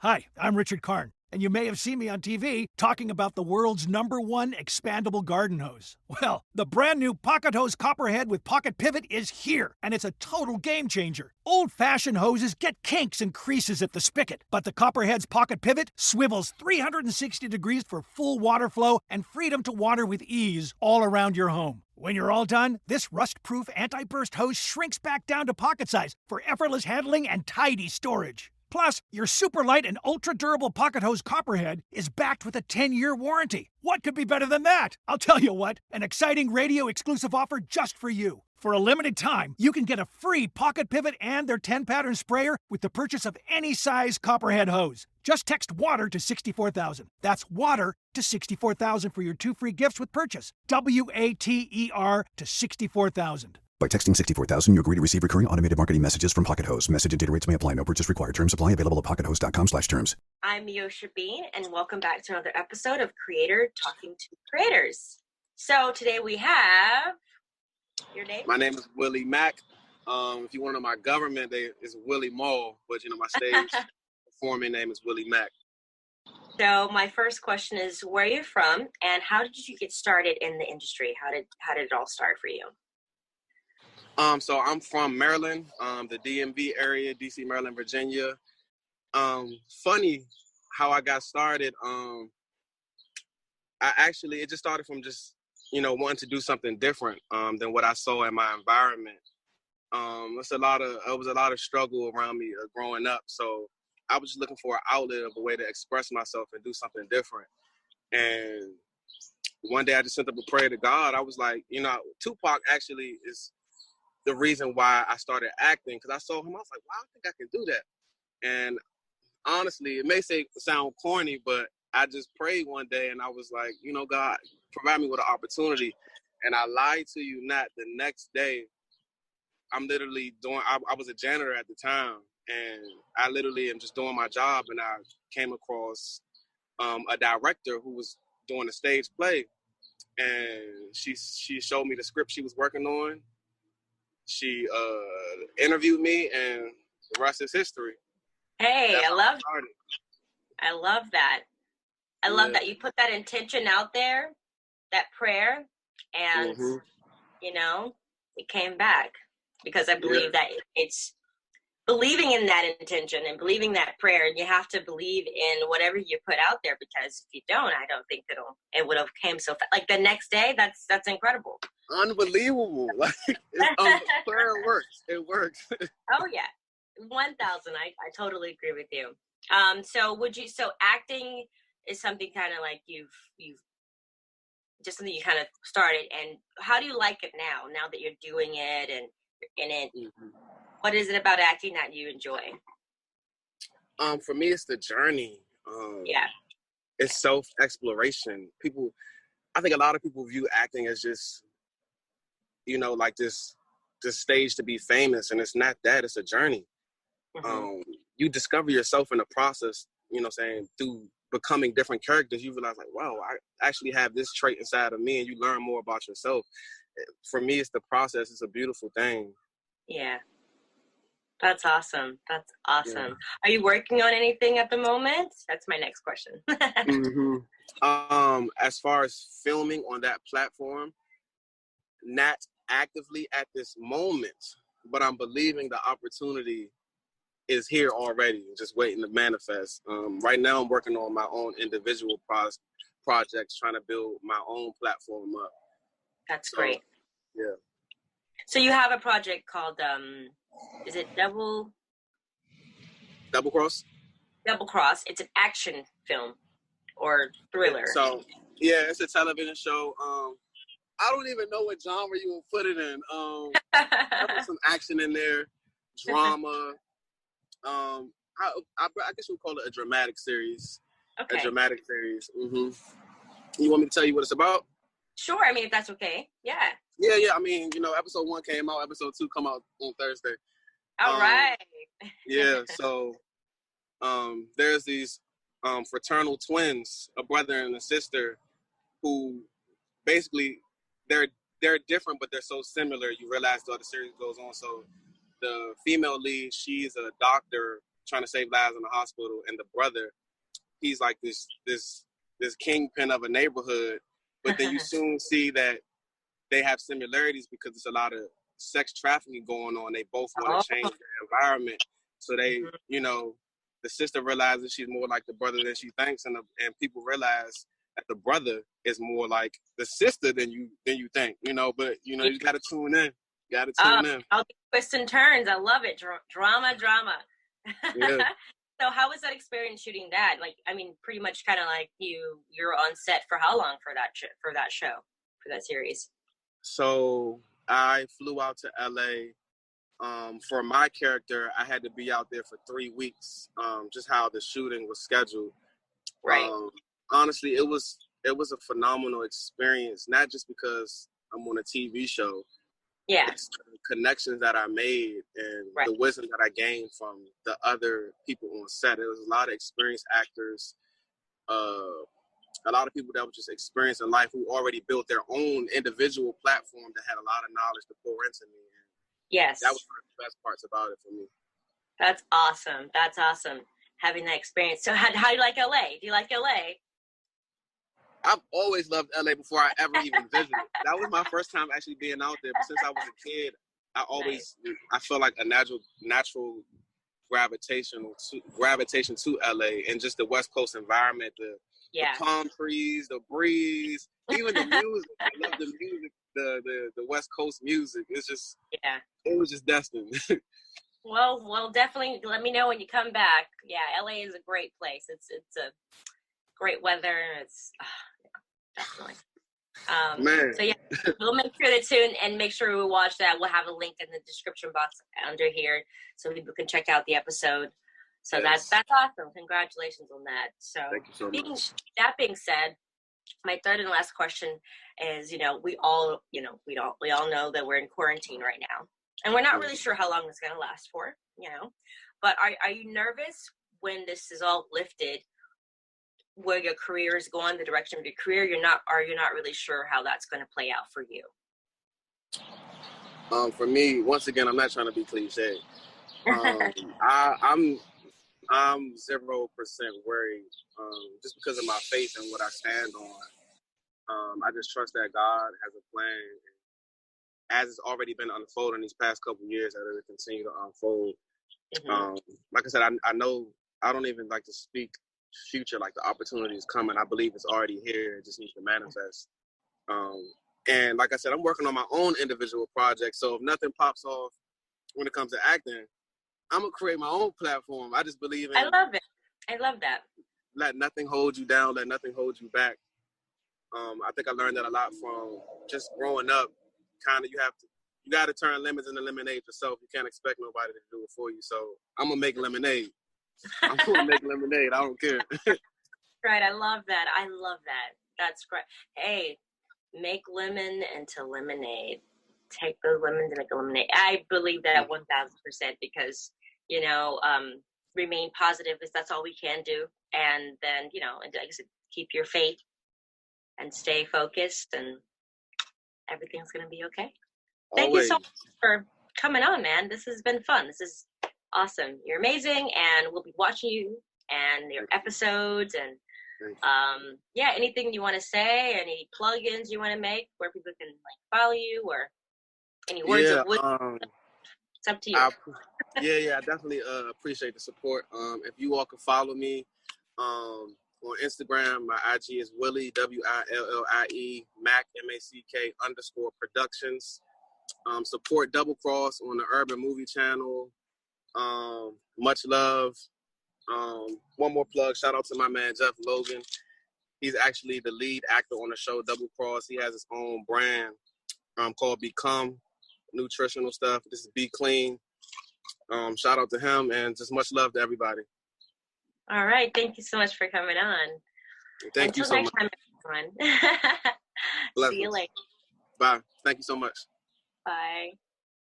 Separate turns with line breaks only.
Hi, I'm Richard Karn, and you may have seen me on TV talking about the world's #1 expandable garden hose. Well, the brand new Pocket Hose Copperhead with Pocket Pivot is here, and it's a total game changer. Old-fashioned hoses get kinks and creases at the spigot, but the Copperhead's Pocket Pivot swivels 360 degrees for full water flow and freedom to water with ease all around your home. When you're all done, this rust-proof anti-burst hose shrinks back down to pocket size for effortless handling and tidy storage. Plus, your super light and ultra-durable Pocket Hose Copperhead is backed with a 10-year warranty. What could be better than that? I'll tell you what, an exciting radio-exclusive offer just for you. For a limited time, you can get a free Pocket Pivot and their 10-pattern sprayer with the purchase of any size Copperhead hose. Just text WATER to 64,000. That's WATER to 64,000 for your 2 free gifts with purchase. WATER to 64,000.
By texting 64,000, you agree to receive recurring automated marketing messages from Pocket Hose. Message and data rates may apply. No purchase required. Terms apply. Available at pockethose.com/terms.
I'm Meosha Bean, and welcome back to another episode of Creator Talking to Creators. So today we have your name.
My name is Willie Mack. If you want to know my government, it's Willie Mall, but my stage performing name is Willie Mack.
So my first question is, where are you from, and how did you get started in the industry? How did it all start for you?
So I'm from Maryland, the DMV area, DC, Maryland, Virginia. Funny how I got started. It just started from wanting to do something different than what I saw in my environment. It was a lot of struggle around me growing up. So I was just looking for an outlet of a way to express myself and do something different. And one day I just sent up a prayer to God. I was like, Tupac actually is the reason why I started acting, because I saw him. I was like, wow, I think I can do that. And honestly, it may sound corny, but I just prayed one day and I was like, God, provide me with an opportunity. And I lied to you not. The next day, I'm literally I was a janitor at the time, and I literally am just doing my job, and I came across a director who was doing a stage play, and she showed me the script she was working on. She interviewed me, and the rest is history.
Hey,
That's
I love that. I love that you put that intention out there, that prayer, and it came back, because I believe that it's believing in that intention and believing that prayer. And you have to believe in whatever you put out there, because if you don't, I don't think it would have came so fast. Like the next day, that's incredible.
Unbelievable. Like prayer works. It works.
Oh yeah. 1,000. I totally agree with you. So acting is something kind of like you've just something you kind of started, and how do you like it now that you're doing it and you're in it? Mm-hmm. What is it about acting that you enjoy?
For me, it's the journey. It's self-exploration. I think a lot of people view acting as just, like this stage to be famous, and it's not that. It's a journey. Mm-hmm. You discover yourself in the process, through becoming different characters. You realize, like, wow, I actually have this trait inside of me, and you learn more about yourself. For me, it's the process. It's a beautiful thing.
Yeah. That's awesome.
Yeah.
Are you working on anything at the moment? That's my next question.
Mm-hmm. As far as filming on that platform, not actively at this moment, but I'm believing the opportunity is here already, just waiting to manifest. Right now I'm working on my own individual projects, trying to build my own platform up.
That's great.
Yeah.
So you have a project called, is it Double
Cross?
Double Cross. It's an action film or thriller.
So, yeah, it's a television show. I don't even know what genre you will put it in. There's some action in there, drama. I guess we'll call it a dramatic series.
Okay.
A dramatic series. Mm-hmm. You want me to tell you what it's about?
Sure. I mean, if that's okay. Yeah.
Yeah. I mean, episode 1 came out. Episode 2 come out on Thursday.
All right.
Yeah. So, there's these fraternal twins, a brother and a sister, who basically they're different, but they're so similar. You realize the series goes on. So, the female lead, she's a doctor trying to save lives in the hospital, and the brother, he's like this kingpin of a neighborhood. But then you soon see that they have similarities because there's a lot of sex trafficking going on. They both want to change their environment. So they, you know, the sister realizes she's more like the brother than she thinks, and people realize that the brother is more like the sister than you think, you know. But you know, you got to tune in. In.
All the twists and turns. I love it. Drama.
Yeah.
So how was that experience shooting that? Like, I mean, pretty much kind of like you're on set for how long for that series?
So I flew out to LA. For my character, I had to be out there for 3 weeks. Just how the shooting was scheduled.
Right.
Honestly, it was a phenomenal experience. Not just because I'm on a TV show.
Yeah.
It's the connections that I made and the wisdom that I gained from the other people on set. There was a lot of experienced actors, a lot of people that were just experiencing life who already built their own individual platform that had a lot of knowledge to pour into me. And
yes.
That was one of the best parts about it for me.
That's awesome. Having that experience. So how do you like LA? Do you like LA?
I've always loved LA before I ever even visited. That was my first time actually being out there. But since I was a kid, I felt like a natural gravitation to LA and just the West Coast environment, the palm trees, the breeze, even the music. I love the music, the West Coast music. It's just it was just destined.
Well, definitely let me know when you come back. Yeah, LA is a great place. It's a great weather. It's definitely.
Man.
So yeah, we'll make sure to tune and make sure we watch that. We'll have a link in the description box under here so people can check out the episode. So that's awesome. Congratulations on that. So
thank you so much.
That being said, my third and last question is, we all know that we're in quarantine right now, and we're not really sure how long it's going to last for, but are you nervous when this is all lifted, where your career is going, the direction of your career? Are you not really sure how that's going to play out for you?
For me, once again, I'm not trying to be cliche. I'm 0% worried, just because of my faith and what I stand on. I just trust that God has a plan, as it's already been unfolding these past couple of years, that it will continue to unfold. Like I said, I know I don't even like to speak future, like the opportunity is coming. I believe it's already here. It just needs to manifest. And like I said, I'm working on my own individual project. So if nothing pops off when it comes to acting, I'm gonna create my own platform. I just believe in.
I love it. I love that.
Let nothing hold you down. Let nothing hold you back. I think I learned that a lot from just growing up. Kind of, you got to turn lemons into lemonade yourself. You can't expect nobody to do it for you. So I'm gonna make lemonade. I'm gonna make lemonade. I don't care.
Right. I love that. That's great. Hey, make lemon into lemonade. Take those lemons and make a lemonade. I believe that 1,000% because, remain positive, because that's all we can do. And then, and like I said, keep your faith and stay focused, and everything's going to be okay. Thank you so much for coming on, man. This has been fun. This is awesome. You're amazing, and we'll be watching you and your episodes. And anything you want to say, any plugins you want to make where people can follow you, or any words of wisdom? It's up to you.
I definitely appreciate the support. If you all can follow me on Instagram, my IG is Willie, Willie, Mack, Mack _productions. Support Double Cross on the Urban Movie Channel. Much love. One more plug. Shout out to my man Jeff Logan. He's actually the lead actor on the show Double Cross. He has his own brand called Become Nutritional Stuff. This is Be Clean. Shout out to him, and just much love to everybody.
All right. Thank you so much for coming on.
Thank you so much.
Until next time, everyone. See you later.
Bye. Thank you so much.
Bye.